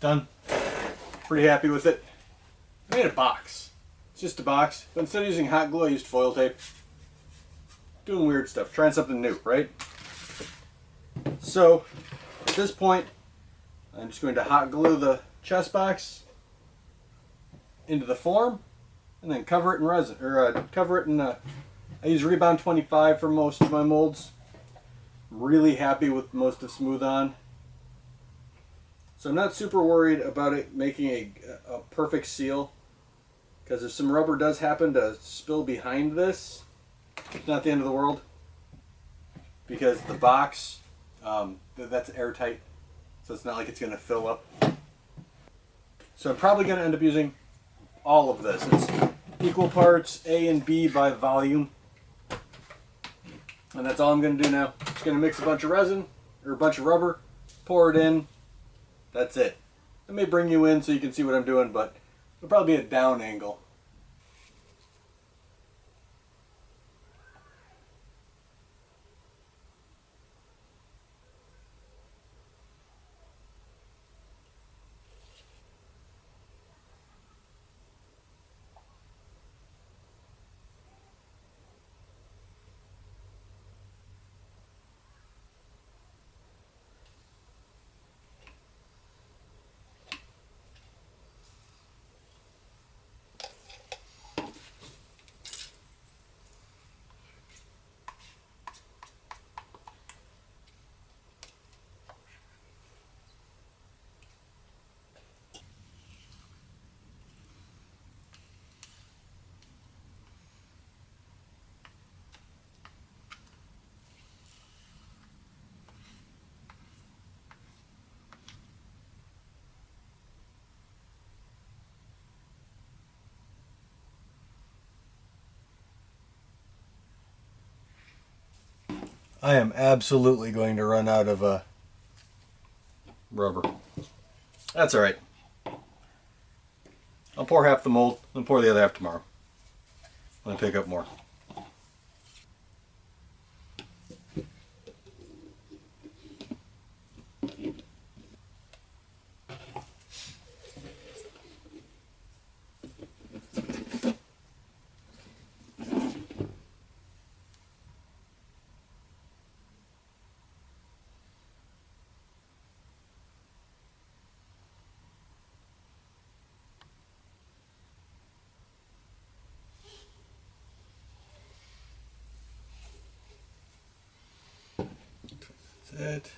Done. Pretty happy with it. I made a box. It's just a box, but instead of using hot glue, I used foil tape. Doing weird stuff, trying something new, right? So, at this point, I'm just going to hot glue the chest box into the form, and then cover it in resin, or cover it in. I use Rebound 25 for most of my molds. I'm really happy with most of Smooth On. So I'm not super worried about it making a perfect seal, because if some rubber does happen to spill behind this, it's not the end of the world, because the box, that's airtight, so it's not like it's going to fill up. So I'm probably going to end up using all of this. It's equal parts A and B by volume, and that's all I'm going to do now. Just going to mix a bunch of resin, or a bunch of rubber, pour it in. That's it. I may bring you in so you can see what I'm doing, but it'll probably be a down angle. I am absolutely going to run out of rubber. That's alright. I'll pour half the mold, then pour the other half tomorrow when I pick up more. That's it.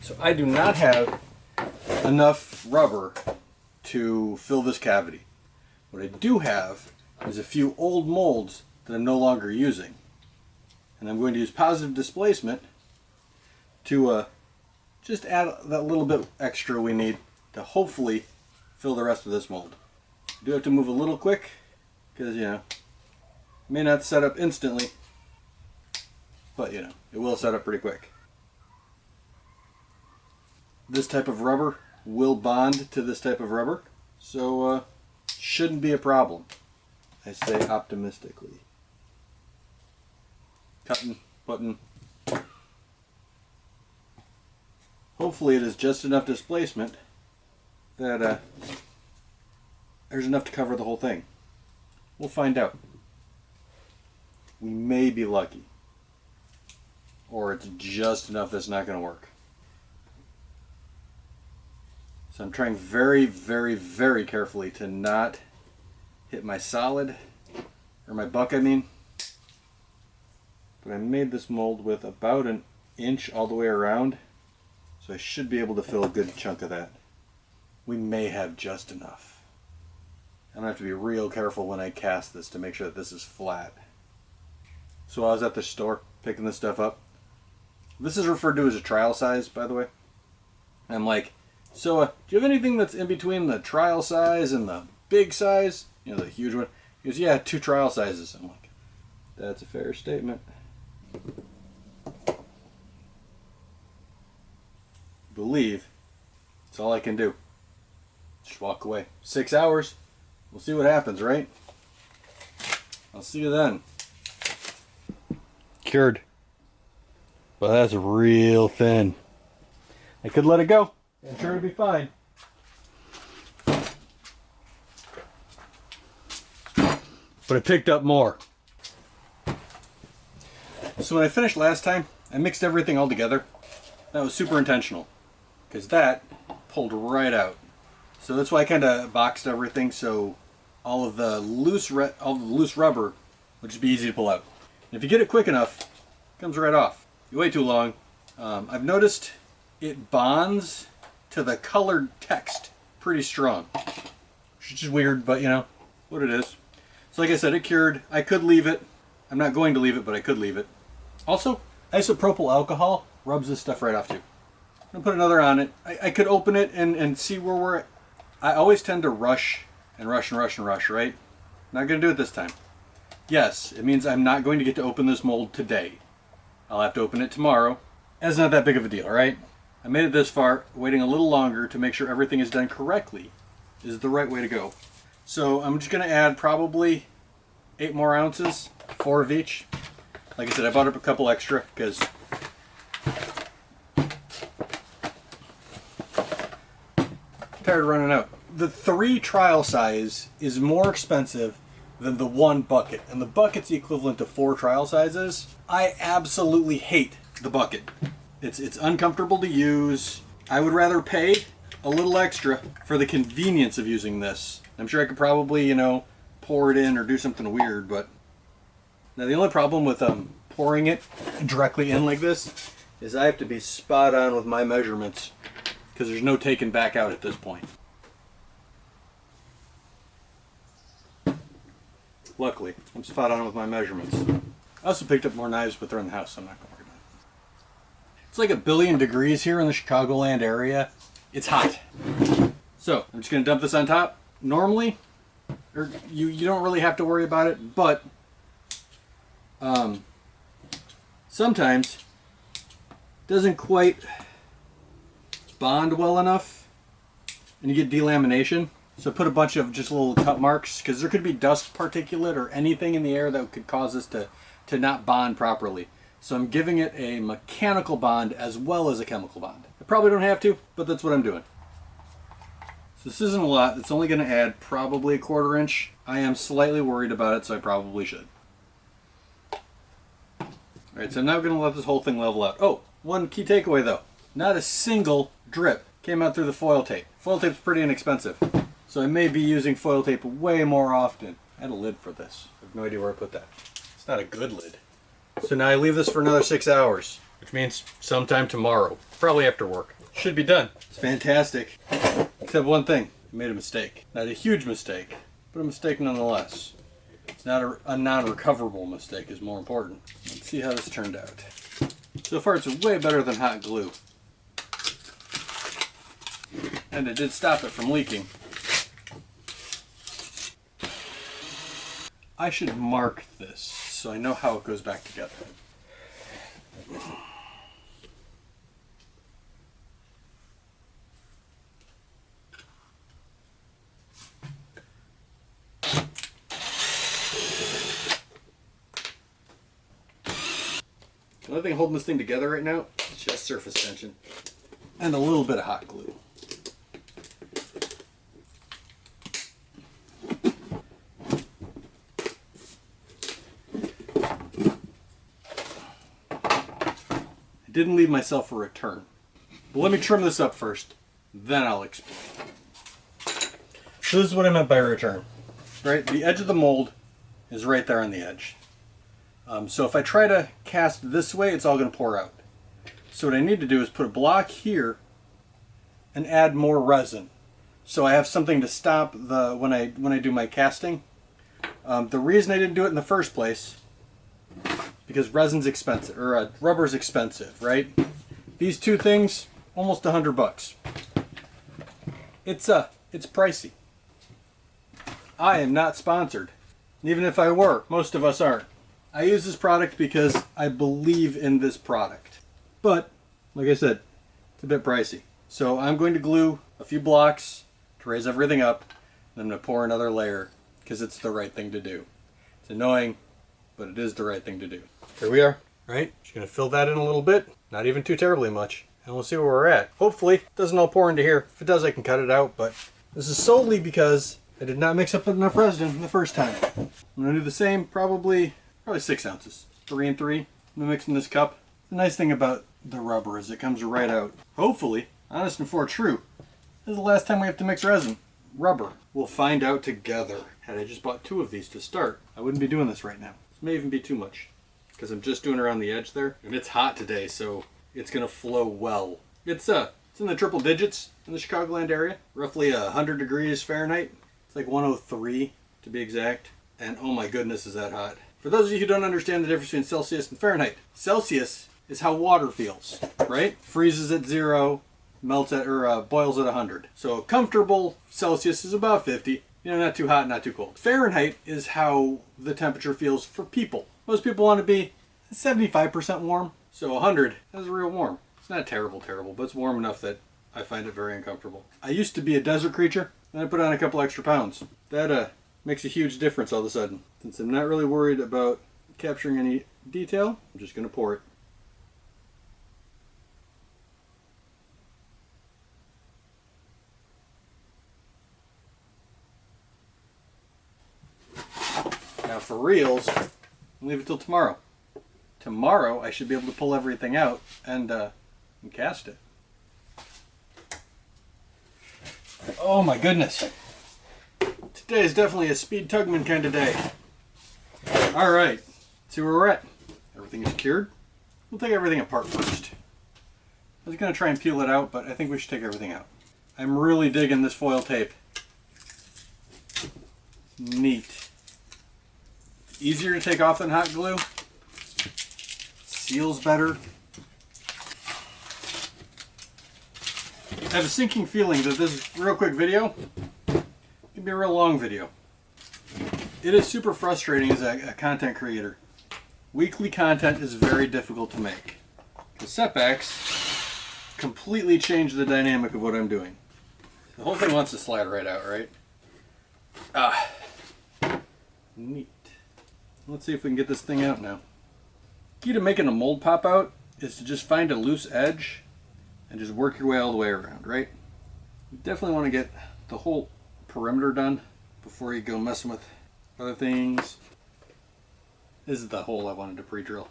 So I do not have enough rubber to fill this cavity. What I do have is a few old molds that I'm no longer using. And I'm going to use positive displacement to just add that little bit extra we need to hopefully fill the rest of this mold. I do have to move a little quick because, you know, it may not set up instantly, but, you know, it will set up pretty quick. This type of rubber will bond to this type of rubber, so shouldn't be a problem. I say optimistically. Cutting, putting. Hopefully it is just enough displacement that there's enough to cover the whole thing. We'll find out. We may be lucky. Or it's just enough that's not going to work. So I'm trying very, very, very carefully to not hit my solid, or my buck I mean. But I made this mold with about an inch all the way around, so I should be able to fill a good chunk of that. We may have just enough. I'm going to have to be real careful when I cast this to make sure that this is flat. So I was at the store picking this stuff up. This is referred to as a trial size, by the way. I'm like, So, do you have anything that's in between the trial size and the big size? You know, the huge one? He goes, yeah, 2 trial sizes. I'm like, that's a fair statement. Believe. That's all I can do. Just walk away. 6 hours. We'll see what happens, right? I'll see you then. Cured. But that's real thin. I could let it go. I'm sure it'll be fine. But I picked up more. So when I finished last time, I mixed everything all together. That was super intentional, because that pulled right out. So that's why I kind of boxed everything, so all of the loose rubber would just be easy to pull out. And if you get it quick enough, it comes right off. If you wait too long, I've noticed it bonds to the colored text pretty strong, which is weird, but you know what it is. So like I said, it cured. I could leave it. I'm not going to leave it, but I could leave it. Also, isopropyl alcohol rubs this stuff right off too. I'm going to put another on it. I could open it and see where we're at. I always tend to rush, right? Not going to do it this time. Yes, it means I'm not going to get to open this mold today. I'll have to open it tomorrow. It's not that big of a deal, right? I made it this far. Waiting a little longer to make sure everything is done correctly is the right way to go. So I'm just going to add probably 8 more ounces, 4 of each. Like I said, I bought up a couple extra because tired of running out. The 3 trial size is more expensive than the 1 bucket, and the bucket's the equivalent to 4 trial sizes. I absolutely hate the bucket. It's uncomfortable to use. I would rather pay a little extra for the convenience of using this. I'm sure I could probably, you know, pour it in or do something weird, but now the only problem with pouring it directly in like this is I have to be spot on with my measurements because there's no taking back out at this point. Luckily, I'm spot on with my measurements. I also picked up more knives, but they're in the house, so I'm not going to worry about it. It's like 1 billion degrees here in the Chicagoland area. It's hot. So, I'm just going to dump this on top. Normally, you don't really have to worry about it, but sometimes it doesn't quite bond well enough and you get delamination. So put a bunch of just little cut marks, because there could be dust particulate or anything in the air that could cause this to not bond properly. So I'm giving it a mechanical bond as well as a chemical bond. I probably don't have to, but that's what I'm doing. So this isn't a lot. It's only going to add probably 1/4 inch. I am slightly worried about it, so I probably should. Alright, so I'm now going to let this whole thing level out. Oh, one key takeaway though. Not a single drip came out through the foil tape. Foil tape's pretty inexpensive, so I may be using foil tape way more often. I had a lid for this. I have no idea where I put that. It's not a good lid. So now I leave this for another 6 hours, which means sometime tomorrow, probably after work. Should be done. It's fantastic. Except one thing, I made a mistake. Not a huge mistake, but a mistake nonetheless. It's not a non-recoverable mistake is more important. Let's see how this turned out. So far it's way better than hot glue. And it did stop it from leaking. I should mark this so I know how it goes back together. The only thing holding this thing together right now is just surface tension and a little bit of hot glue. I didn't leave myself a return. But let me trim this up first, then I'll explain. So this is what I meant by return. Right? The edge of the mold is right there on the edge. So if I try to cast this way, it's all going to pour out. So what I need to do is put a block here and add more resin. So I have something to stop the when I do my casting. The reason I didn't do it in the first place, because resin's expensive, or rubber's expensive, right? These two things, almost $100. It's pricey. I am not sponsored. Even if I were, most of us aren't. I use this product because I believe in this product. But, like I said, it's a bit pricey. So I'm going to glue a few blocks to raise everything up, and I'm going to pour another layer because it's the right thing to do. It's annoying, but it is the right thing to do. Here we are, right? Just going to fill that in a little bit, not even too terribly much, and we'll see where we're at. Hopefully, it doesn't all pour into here. If it does, I can cut it out, but this is solely because I did not mix up enough resin the first time. I'm going to do the same, probably 6 ounces. 3 and 3. I'm going to mix in this cup. The nice thing about the rubber is it comes right out. Hopefully, honest and for true, this is the last time we have to mix resin. Rubber. We'll find out together. Had I just bought 2 of these to start, I wouldn't be doing this right now. This may even be too much, because I'm just doing around the edge there. And it's hot today, so it's going to flow well. It's in the triple digits in the Chicagoland area. Roughly 100 degrees Fahrenheit. It's like 103 to be exact. And oh my goodness, is that hot. For those of you who don't understand the difference between Celsius and Fahrenheit, Celsius is how water feels, right? Freezes at 0, melts at, or boils at 100. So comfortable Celsius is about 50. You know, not too hot, not too cold. Fahrenheit is how the temperature feels for people. Most people want to be 75% warm. So 100 is real warm. It's not terrible, but it's warm enough that I find it very uncomfortable. I used to be a desert creature, and I put on a couple extra pounds. That makes a huge difference all of a sudden. Since I'm not really worried about capturing any detail, I'm just going to pour it. Now for reals, I'll leave it till tomorrow. Tomorrow I should be able to pull everything out and cast it. Oh my goodness. Today is definitely a Speed Tugman kind of day. Alright, see where we're at. Everything is cured. We'll take everything apart first. I was going to try and peel it out, but I think we should take everything out. I'm really digging this foil tape. Neat. Easier to take off than hot glue. Seals better. I have a sinking feeling that this real quick video can be a real long video. It is super frustrating as a content creator. Weekly content is very difficult to make. The setbacks completely change the dynamic of what I'm doing. The whole thing wants to slide right out, right? Ah, neat. Let's see if we can get this thing out now. Key to making a mold pop out is to just find a loose edge and just work your way all the way around, right? You definitely want to get the whole perimeter done before you go messing with other things. This is the hole I wanted to pre-drill.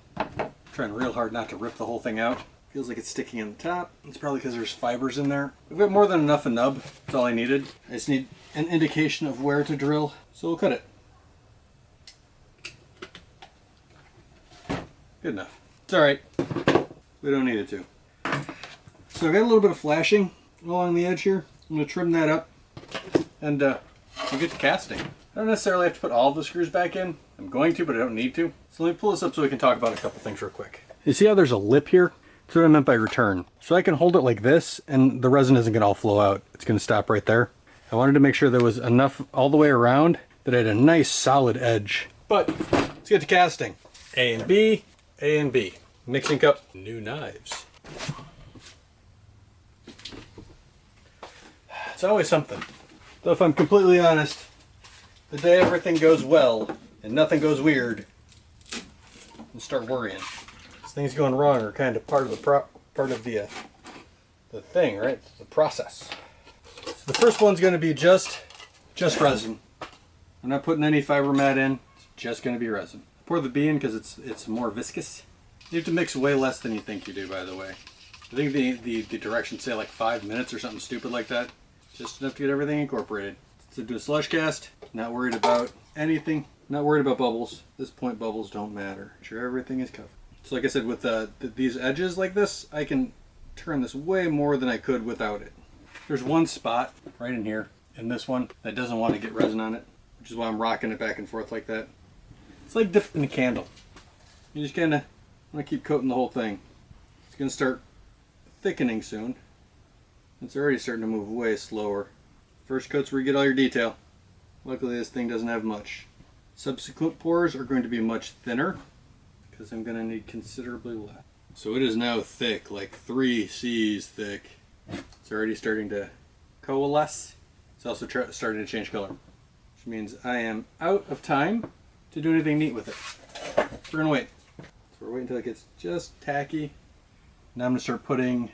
Trying real hard not to rip the whole thing out. Feels like it's sticking in the top. It's probably because there's fibers in there. We've got more than enough a nub. That's all I needed. I just need an indication of where to drill, so we'll cut it. Good enough. It's alright. We don't need it to. So I've got a little bit of flashing along the edge here. I'm going to trim that up and we'll get to casting. I don't necessarily have to put all of the screws back in. I'm going to, but I don't need to. So let me pull this up so we can talk about a couple things real quick. You see how there's a lip here? That's what I meant by return. So I can hold it like this and the resin isn't going to all flow out. It's going to stop right there. I wanted to make sure there was enough all the way around that I had a nice solid edge. But let's get to casting. A and B. A and B. Mixing cup, new knives. It's always something. Though if I'm completely honest, the day everything goes well and nothing goes weird, I start worrying. These things going wrong are kind of part of the thing, right? It's the process. So the first one's going to be just resin. I'm not putting any fiber mat in. It's just going to be resin. Pour the B in because it's more viscous. You have to mix way less than you think you do, by the way. I think the directions say like 5 minutes or something stupid like that. Just enough to get everything incorporated. So do a slush cast. Not worried about anything. Not worried about bubbles. At this point, bubbles don't matter. Make sure everything is covered. So like I said, with these edges like this, I can turn this way more than I could without it. There's one spot right in here, in this one, that doesn't want to get resin on it, which is why I'm rocking it back and forth like that. It's like dipping a candle. You just kind of want to keep coating the whole thing. It's going to start thickening soon. It's already starting to move way slower. First coat's where you get all your detail. Luckily this thing doesn't have much. Subsequent pours are going to be much thinner because I'm going to need considerably less. So it is now thick, like 3 C's thick. It's already starting to coalesce. It's also starting to change color, which means I am out of time to do anything neat with it. We're going to wait. So we're waiting until it gets just tacky. Now I'm going to start putting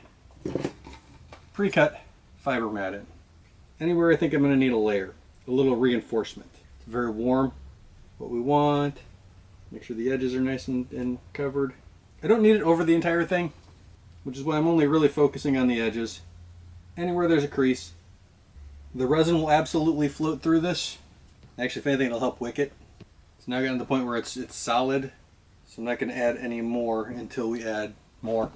pre-cut fiber mat in. Anywhere I think I'm going to need a layer, a little reinforcement. It's very warm, what we want. Make sure the edges are nice and covered. I don't need it over the entire thing, which is why I'm only really focusing on the edges. Anywhere there's a crease. The resin will absolutely float through this. Actually, if anything, it'll help wick it. It's now gotten to the point where it's solid, so I'm not going to add any more until we add more.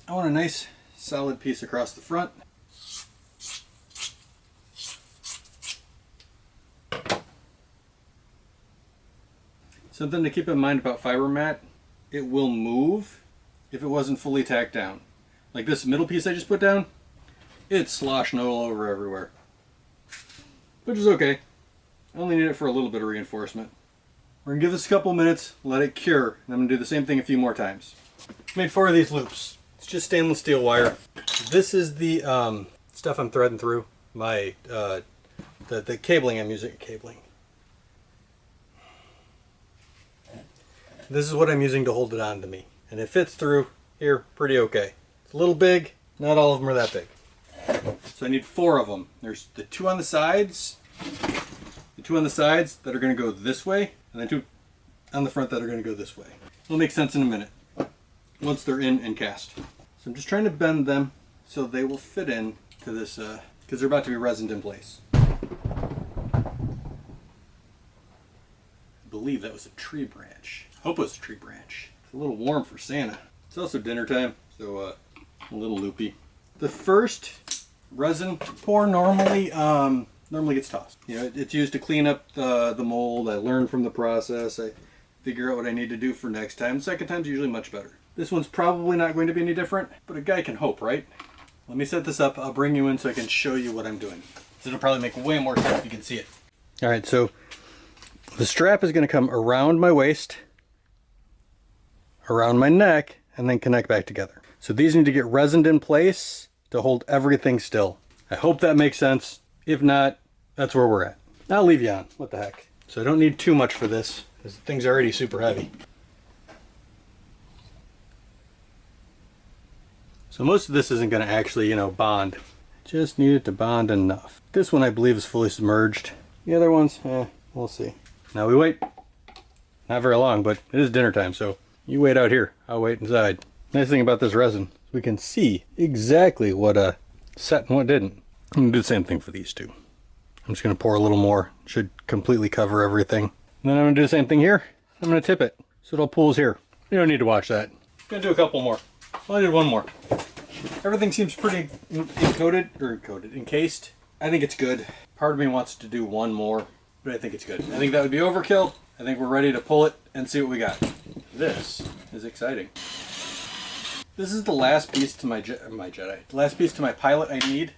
I want a nice solid piece across the front. Something to keep in mind about fiber mat, it will move if it wasn't fully tacked down. Like this middle piece I just put down, it's sloshing all over everywhere. Which is okay. I only need it for a little bit of reinforcement. We're gonna give this a couple minutes, let it cure, and I'm gonna do the same thing a few more times. Made 4 of these loops. It's just stainless steel wire. This is the stuff I'm threading through. My the cabling I'm using. This is what I'm using to hold it on to me. And it fits through here pretty okay. It's a little big, not all of them are that big. So I need 4 of them. There's the 2 on the sides, that are gonna go this way, and then 2 on the front that are gonna go this way. It'll make sense in a minute, once they're in and cast. So I'm just trying to bend them so they will fit in to this, because they're about to be resined in place. I believe that was a tree branch. Hope it was a tree branch. It's a little warm for Santa. It's also dinner time, so a little loopy. The first resin pour normally gets tossed. You know, it's used to clean up the mold. I learn from the process. I figure out what I need to do for next time. The second time's usually much better. This one's probably not going to be any different, but a guy can hope, right? Let me set this up. I'll bring you in so I can show you what I'm doing. So it'll probably make way more sense if you can see it. All right, so the strap is going to come around my waist, around my neck, and then connect back together. So these need to get resined in place to hold everything still. I hope that makes sense. If not, that's where we're at. I'll leave you on. What the heck. So I don't need too much for this, because the thing's already super heavy. So most of this isn't going to actually, you know, bond. Just need it to bond enough. This one I believe is fully submerged. The other ones, we'll see. Now we wait. Not very long, but it is dinner time, so you wait out here. I'll wait inside. Nice thing about this resin, we can see exactly what set and what didn't. I'm gonna do the same thing for these 2. I'm just gonna pour a little more. Should completely cover everything. And then I'm gonna do the same thing here. I'm gonna tip it so it all pulls here. You don't need to watch that. I'm gonna do a couple more. Well, I did 1 more. Everything seems pretty encased. I think it's good. Part of me wants to do 1 more, but I think it's good. I think that would be overkill. I think we're ready to pull it and see what we got. This is exciting. This is the last piece to my last piece to my pilot I need.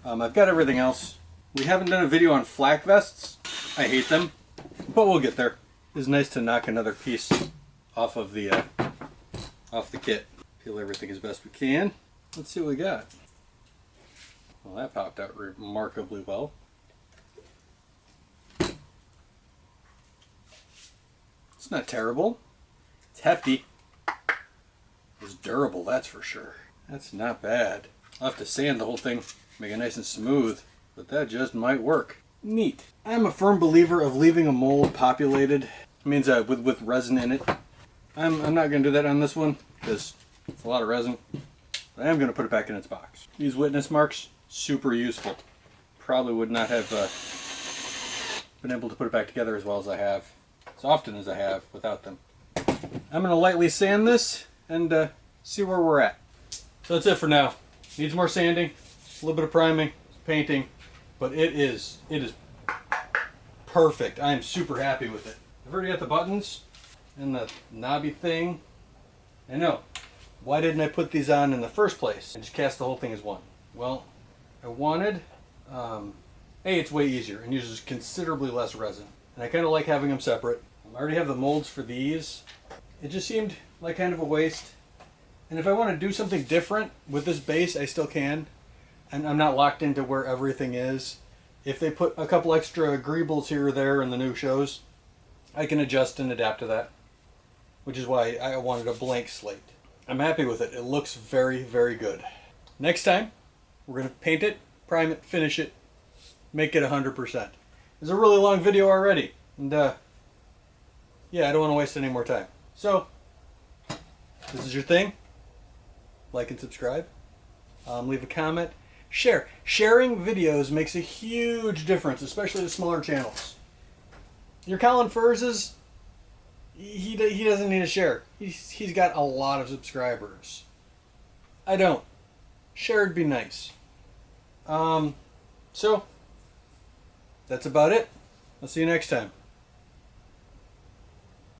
I've got everything else. We haven't done a video on flak vests. I hate them, but we'll get there. It's nice to knock another piece off of the kit. Peel everything as best we can. Let's see what we got. Well, that popped out remarkably well. It's not terrible. It's hefty. It's durable, that's for sure. That's not bad. I'll have to sand the whole thing, make it nice and smooth, but that just might work. Neat. I'm a firm believer of leaving a mold populated. It means with resin in it. I'm not going to do that on this one because it's a lot of resin. But I am going to put it back in its box. These witness marks, super useful. Probably would not have been able to put it back together as well as I have, as often as I have without them. I'm going to lightly sand this and see where we're at. So that's it for now. Needs more sanding, a little bit of priming, painting, but it is perfect. I am super happy with it. I've already got the buttons and the knobby thing I know. Why didn't I put these on in the first place and just cast the whole thing as one? Well, I wanted, A, it's way easier and uses considerably less resin. And I kind of like having them separate. I already have the molds for these. It just seemed like kind of a waste. And if I want to do something different with this base, I still can. And I'm not locked into where everything is. If they put a couple extra greebles here or there in the new shows, I can adjust and adapt to that. Which is why I wanted a blank slate. I'm happy with it. It looks very, very good. Next time, we're going to paint it, prime it, finish it, make it 100%. It's a really long video already. And yeah, I don't want to waste any more time. So, this is your thing. Like and subscribe. Leave a comment. Share. Sharing videos makes a huge difference, especially to smaller channels. Your Colin Furz's, he doesn't need to share. He's got a lot of subscribers. I don't. Share would be nice. So, that's about it. I'll see you next time.